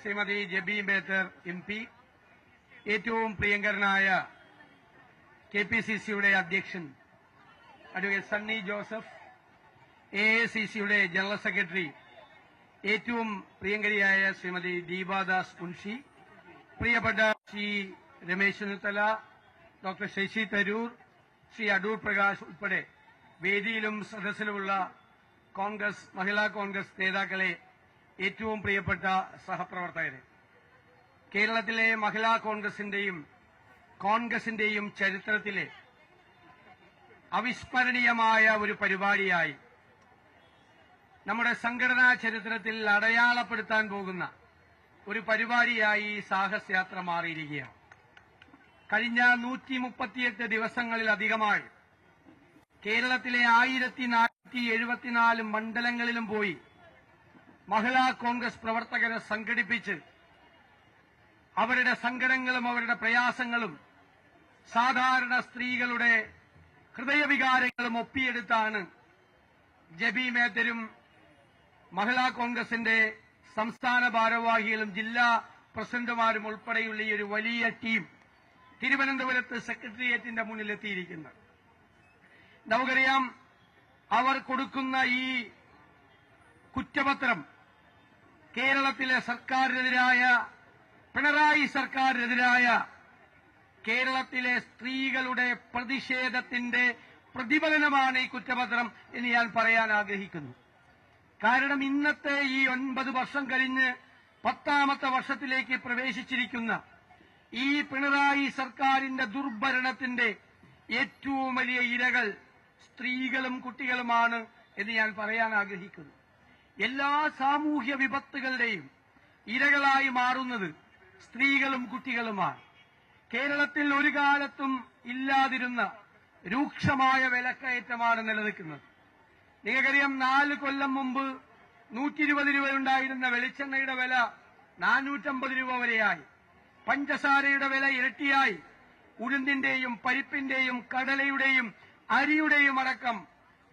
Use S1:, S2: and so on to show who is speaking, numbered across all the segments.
S1: Shrimati JB Mather MP, ഏറ്റവും പ്രിയങ്കരനായ KPCCയുടെ അധ്യക്ഷൻ അഡ്വക്കേറ്റ് സണ്ണി ജോസഫ്, AICCയുടെ ജനറൽ സെക്രട്ടറി ഏറ്റവും പ്രിയങ്കരിയായ ശ്രീമതി ദീപാദാസ് മുൻഷി, പ്രിയപ്പെട്ട ശ്രീ രമേശ് ചെന്നിത്തല, ഡോക്ടർ ശശി തരൂർ, ശ്രീ അടൂർ പ്രകാശ് ഉൾപ്പെടെ വേദിയിലും സദസ്സിലുമുള്ള കോൺഗ്രസ്, മഹിളാ കോൺഗ്രസ് നേതാക്കളെ, ഏറ്റവും പ്രിയപ്പെട്ട സഹപ്രവർത്തകരെ, കേരളത്തിലെ മഹിളാ കോൺഗ്രസിന്റെയും ചരിത്രത്തിലെ അവിസ്മരണീയമായ ഒരു പരിപാടിയായി, നമ്മുടെ സംഘടനാ ചരിത്രത്തിൽ അടയാളപ്പെടുത്താൻ പോകുന്ന ഒരു പരിപാടിയായി സാഹസ് യാത്ര മാറിയിരിക്കുകയാണ്. കഴിഞ്ഞ 138 ദിവസങ്ങളിലധികമായി കേരളത്തിലെ 1474 മണ്ഡലങ്ങളിലും പോയി മഹിളാ കോൺഗ്രസ് പ്രവർത്തകരെ സംഘടിപ്പിച്ച് അവരുടെ സങ്കടങ്ങളും അവരുടെ പ്രയാസങ്ങളും സാധാരണ സ്ത്രീകളുടെ ഹൃദയവികാരങ്ങളും ഒപ്പിയെടുത്താണ് ജെബി മേത്തരും മഹിളാ കോൺഗ്രസിന്റെ സംസ്ഥാന ഭാരവാഹികളും ജില്ലാ പ്രസിഡന്റുമാരും ഉൾപ്പെടെയുള്ള ഈ ഒരു വലിയ ടീം തിരുവനന്തപുരത്ത് സെക്രട്ടേറിയറ്റിന്റെ മുന്നിലെത്തിയിരിക്കുന്നത്. നമുക്കറിയാം, അവർ കൊടുക്കുന്ന ഈ കുറ്റപത്രം കേരളത്തിലെ സർക്കാരിനെതിരായ, പിണറായി സർക്കാരിനെതിരായ കേരളത്തിലെ സ്ത്രീകളുടെ പ്രതിഷേധത്തിന്റെ പ്രതിഫലനമാണ് ഈ കുറ്റപത്രം എന്ന് ഞാൻ പറയാൻ ആഗ്രഹിക്കുന്നു. കാരണം ഇന്നത്തെ ഈ 9 വർഷം കഴിഞ്ഞ് 10ാമത്തെ വർഷത്തിലേക്ക് പ്രവേശിച്ചിരിക്കുന്ന ഈ പിണറായി സർക്കാരിന്റെ ദുർഭരണത്തിന്റെ ഏറ്റവും വലിയ ഇരകൾ സ്ത്രീകളും കുട്ടികളുമാണ് എന്ന് ഞാൻ പറയാൻ ആഗ്രഹിക്കുന്നു. എല്ലാ സാമൂഹ്യ വിപത്തുകളുടെയും ഇരകളായി മാറുന്നത് സ്ത്രീകളും കുട്ടികളുമാണ്. കേരളത്തിൽ ഒരു കാലത്തും ഇല്ലാതിരുന്ന രൂക്ഷമായ വിലക്കയറ്റമാണ് നിലനിൽക്കുന്നത്. നിങ്ങൾക്കറിയാം, 4 കൊല്ലം മുമ്പ് 120 രൂപയുണ്ടായിരുന്ന വെളിച്ചെണ്ണയുടെ വില 450 രൂപ വരെയായി. പഞ്ചസാരയുടെ വില ഇരട്ടിയായി. ഉഴുന്നിന്റെയും പരിപ്പിന്റെയും കടലയുടെയും അരിയുടെയും അടക്കം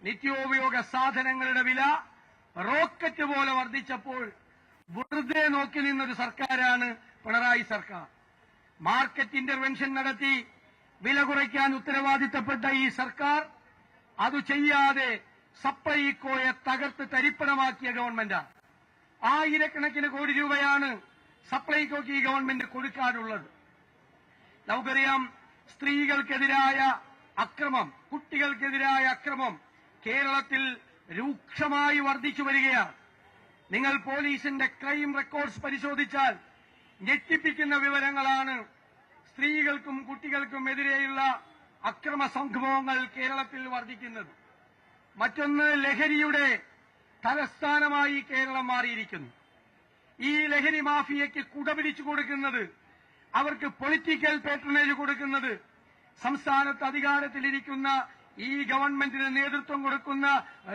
S1: നിത്യോപയോഗ സാധനങ്ങളുടെ വില റോക്കറ്റ് പോലെ വർദ്ധിച്ചപ്പോൾ വെറുതെ നോക്കി നിന്നൊരു സർക്കാരാണ് പിണറായി സർക്കാർ. മാർക്കറ്റ് ഇന്റർവെൻഷൻ നടത്തി വില കുറയ്ക്കാൻ ഉത്തരവാദിത്തപ്പെട്ട ഈ സർക്കാർ അത് ചെയ്യാതെ സപ്ലൈകോയെ തകർത്ത് തരിപ്പണമാക്കിയ ഗവൺമെന്റാണ്. ആയിരക്കണക്കിന് കോടി രൂപയാണ് സപ്ലൈകോയ്ക്ക് ഈ ഗവൺമെന്റ് കൊടുക്കാനുള്ളത്. നമുക്കറിയാം, സ്ത്രീകൾക്കെതിരായ അക്രമം, കുട്ടികൾക്കെതിരായ അക്രമം കേരളത്തിൽ രൂക്ഷമായി വർദ്ധിച്ചു വരികയാണ്. നിങ്ങൾ പോലീസിന്റെ ക്രൈം റെക്കോർഡ്സ് പരിശോധിച്ചാൽ ഞെട്ടിപ്പിക്കുന്ന വിവരങ്ങളാണ്. സ്ത്രീകൾക്കും കുട്ടികൾക്കും എതിരെയുള്ള അക്രമ സംഭവങ്ങൾ കേരളത്തിൽ വർദ്ധിക്കുന്നത്. മറ്റൊന്ന്, ലഹരിയുടെ തലസ്ഥാനമായി കേരളം മാറിയിരിക്കുന്നു. ഈ ലഹരി മാഫിയയ്ക്ക് കുടപിടിച്ചു കൊടുക്കുന്നത്, അവർക്ക് പൊളിറ്റിക്കൽ പേട്രണേജ് കൊടുക്കുന്നത് സംസ്ഥാനത്ത് അധികാരത്തിലിരിക്കുന്ന ഈ ഗവൺമെന്റിന് നേതൃത്വം കൊടുക്കുന്ന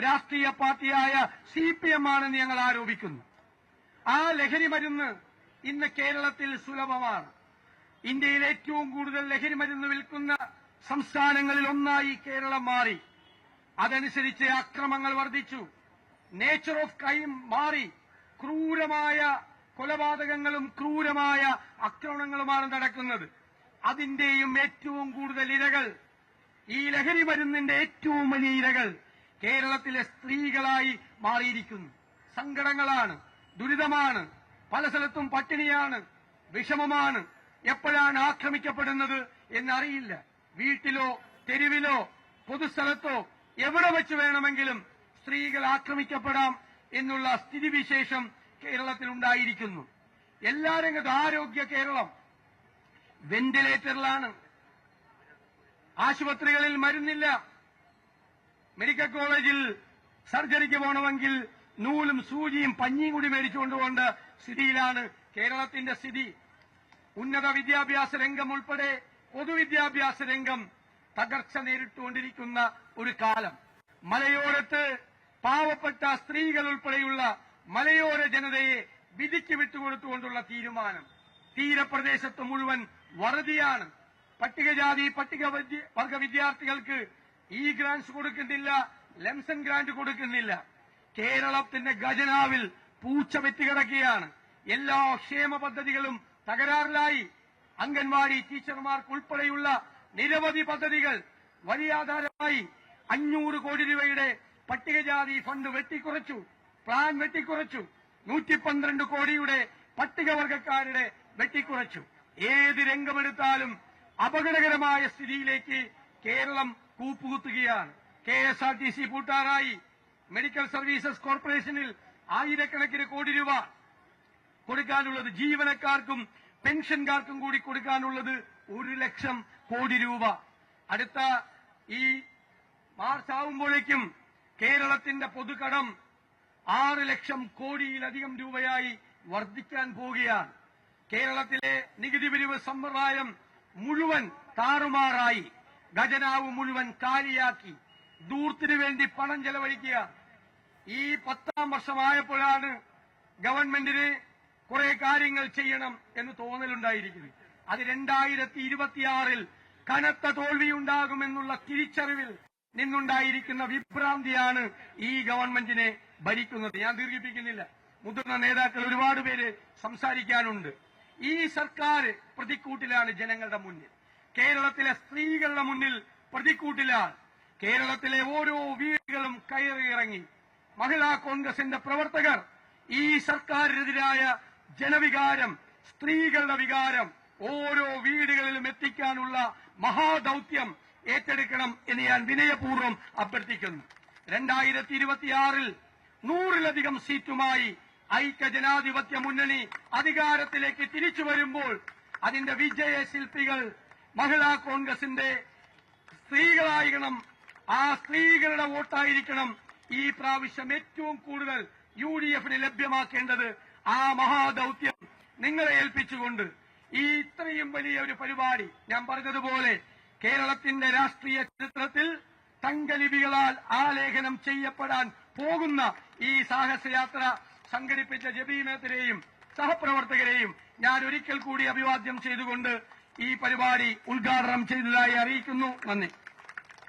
S1: രാഷ്ട്രീയ പാർട്ടിയായ CPM ആണെന്ന് ഞങ്ങൾ ആരോപിക്കുന്നു. ആ ലഹരി മരുന്ന് ഇന്ന് കേരളത്തിൽ സുലഭമാണ്. ഇന്ത്യയിൽ ഏറ്റവും കൂടുതൽ ലഹരി മരുന്ന് വിൽക്കുന്ന സംസ്ഥാനങ്ങളിൽ ഒന്നായി കേരളം മാറി. അതനുസരിച്ച് അക്രമങ്ങൾ വർദ്ധിച്ചു. നേച്ചർ ഓഫ് ക്രൈം മാറി. ക്രൂരമായ കൊലപാതകങ്ങളും ക്രൂരമായ ആക്രമണങ്ങളുമാണ് നടക്കുന്നത്. അതിന്റെയും ഏറ്റവും കൂടുതൽ ഇരകൾ, ഈ ലഹരി മരുന്നിന്റെ ഏറ്റവും വലിയ ഇരകൾ കേരളത്തിലെ സ്ത്രീകളായി മാറിയിരിക്കുന്നു. സങ്കടങ്ങളാണ്, ദുരിതമാണ്, പല സ്ഥലത്തും പട്ടിണിയാണ്, വിഷമമാണ്. എപ്പോഴാണ് ആക്രമിക്കപ്പെടുന്നത് എന്നറിയില്ല. വീട്ടിലോ തെരുവിലോ പൊതുസ്ഥലത്തോ എവിടെ വെച്ച് വേണമെങ്കിലും സ്ത്രീകൾ ആക്രമിക്കപ്പെടാം എന്നുള്ള സ്ഥിതിവിശേഷം കേരളത്തിൽ ഉണ്ടായിരിക്കുന്നു. എല്ലാ രംഗത്തും ആരോഗ്യ കേരളം വെന്റിലേറ്ററിലാണ്. ആശുപത്രികളിൽ മരുന്നില്ല. മെഡിക്കൽ കോളേജിൽ സർജറിക്ക് പോകണമെങ്കിൽ നൂലും സൂചിയും പഞ്ഞിയും കൂടി മേടിച്ചുകൊണ്ടുപോകേണ്ട സ്ഥിതിയിലാണ് കേരളത്തിന്റെ സ്ഥിതി. ഉന്നത വിദ്യാഭ്യാസ രംഗം ഉൾപ്പെടെ പൊതുവിദ്യാഭ്യാസ രംഗം തകർച്ച നേരിട്ടുകൊണ്ടിരിക്കുന്ന ഒരു കാലം. മലയോരത്ത് പാവപ്പെട്ട സ്ത്രീകൾ ഉൾപ്പെടെയുള്ള മലയോര ജനതയെ വിധിക്ക് വിട്ടുകൊടുത്തുകൊണ്ടുള്ള തീരുമാനം. തീരപ്രദേശത്ത് മുഴുവൻ വറുതിയാണ്. പട്ടികജാതി പട്ടികവർഗ വിദ്യാർത്ഥികൾക്ക് ഗ്രാന്റ്സ് കൊടുക്കുന്നില്ല, ലെംസൺ ഗ്രാന്റ് കൊടുക്കുന്നില്ല. കേരളത്തിന്റെ ഖജനാവിൽ പൂച്ച വെറ്റിക്കിടക്കുകയാണ്. എല്ലാ ക്ഷേമ പദ്ധതികളും തകരാറിലായി. അംഗൻവാടി ടീച്ചർമാർക്കുൾപ്പെടെയുള്ള നിരവധി പദ്ധതികൾ വലിയാധാരമായി. 500 കോടി രൂപയുടെ പട്ടികജാതി ഫണ്ട് വെട്ടിക്കുറച്ചു, പ്ലാൻ വെട്ടിക്കുറച്ചു. 112 കോടിയുടെ പട്ടികവർഗക്കാരുടെ വെട്ടിക്കുറച്ചു. ഏത് രംഗമെടുത്താലും അപകടകരമായ സ്ഥിതിയിലേക്ക് കേരളം കൂപ്പുകുത്തുകയാണ്. KSRTC പൂട്ടാറായി. മെഡിക്കൽ സർവീസസ് കോർപ്പറേഷനിൽ ആയിരക്കണക്കിന് കോടി രൂപ കൊടുക്കാനുള്ളത്, ജീവനക്കാർക്കും പെൻഷൻകാർക്കും കൂടി കൊടുക്കാനുള്ളത് 1 ലക്ഷം കോടി രൂപ. അടുത്ത ഈ മാർച്ച് ആവുമ്പോഴേക്കും കേരളത്തിന്റെ പൊതുകടം 6 ലക്ഷം കോടിയിലധികം രൂപയായി വർദ്ധിക്കാൻ പോവുകയാണ്. കേരളത്തിലെ നികുതി പിരിവ് സമ്പ്രദായം മുഴുവൻ താറുമാറായി. ഖജനാവ് മുഴുവൻ കാലിയാക്കി. ദൂർത്തിനു വേണ്ടി പണം ചെലവഴിക്കുക. ഈ 10ാം വർഷമായപ്പോഴാണ് ഗവൺമെന്റിന് കുറെ കാര്യങ്ങൾ ചെയ്യണം എന്ന് തോന്നലുണ്ടായിരിക്കുന്നത്. അത് 2026 കനത്ത തോൽവിയുണ്ടാകുമെന്നുള്ള തിരിച്ചറിവിൽ നിന്നുണ്ടായിരിക്കുന്ന വിഭ്രാന്തിയാണ് ഈ ഗവൺമെന്റിനെ ഭരിക്കുന്നത്. ഞാൻ ദീർഘിപ്പിക്കുന്നില്ല. മുതിർന്ന നേതാക്കൾ ഒരുപാട് പേര് സംസാരിക്കാനുണ്ട്. ഈ സർക്കാർ പ്രതിക്കൂട്ടിലാണ് ജനങ്ങളുടെ മുന്നിൽ. കേരളത്തിലെ സ്ത്രീകളുടെ മുന്നിൽ പ്രതിക്കൂട്ടിലാണ്. കേരളത്തിലെ ഓരോ വീടുകളും കയറിയിറങ്ങി മഹിളാ കോൺഗ്രസിന്റെ പ്രവർത്തകർ ഈ സർക്കാരിനെതിരായ ജനവികാരം, സ്ത്രീകളുടെ വികാരം ഓരോ വീടുകളിലും എത്തിക്കാനുള്ള മഹാദൌത്യം ഏറ്റെടുക്കണം എന്ന് ഞാൻ വിനയപൂർവ്വം അഭ്യർത്ഥിക്കുന്നു. 2026 100-ലധികം സീറ്റുമായി ഐക്യജനാധിപത്യ മുന്നണി അധികാരത്തിലേക്ക് തിരിച്ചു വരുമ്പോൾ അതിന്റെ വിജയശില്പികൾ മഹിളാ കോൺഗ്രസിന്റെ സ്ത്രീകളായിരിക്കണം. ആ സ്ത്രീകളുടെ വോട്ടായിരിക്കണം ഈ പ്രാവശ്യം ഏറ്റവും കൂടുതൽ UDFന് ലഭ്യമാക്കേണ്ടത്. ആ മഹാദൌത്യം നിങ്ങളെ ഏൽപ്പിച്ചുകൊണ്ട് ഈ ഇത്രയും വലിയ ഒരു പരിപാടി, ഞാൻ പറഞ്ഞതുപോലെ കേരളത്തിന്റെ രാഷ്ട്രീയ ചരിത്രത്തിൽ തങ്കലിപികളാൽ ആലേഖനം ചെയ്യപ്പെടാൻ പോകുന്ന ഈ സാഹസയാത്ര സംഘടിപ്പിച്ച ജബീനത്തിനെയും സഹപ്രവർത്തകരെയും ഞാൻ ഒരിക്കൽ കൂടി അഭിവാദ്യം ചെയ്തുകൊണ്ട് ഈ പരിപാടി ഉദ്ഘാടനം ചെയ്തതായി അറിയിക്കുന്നു. നന്ദി.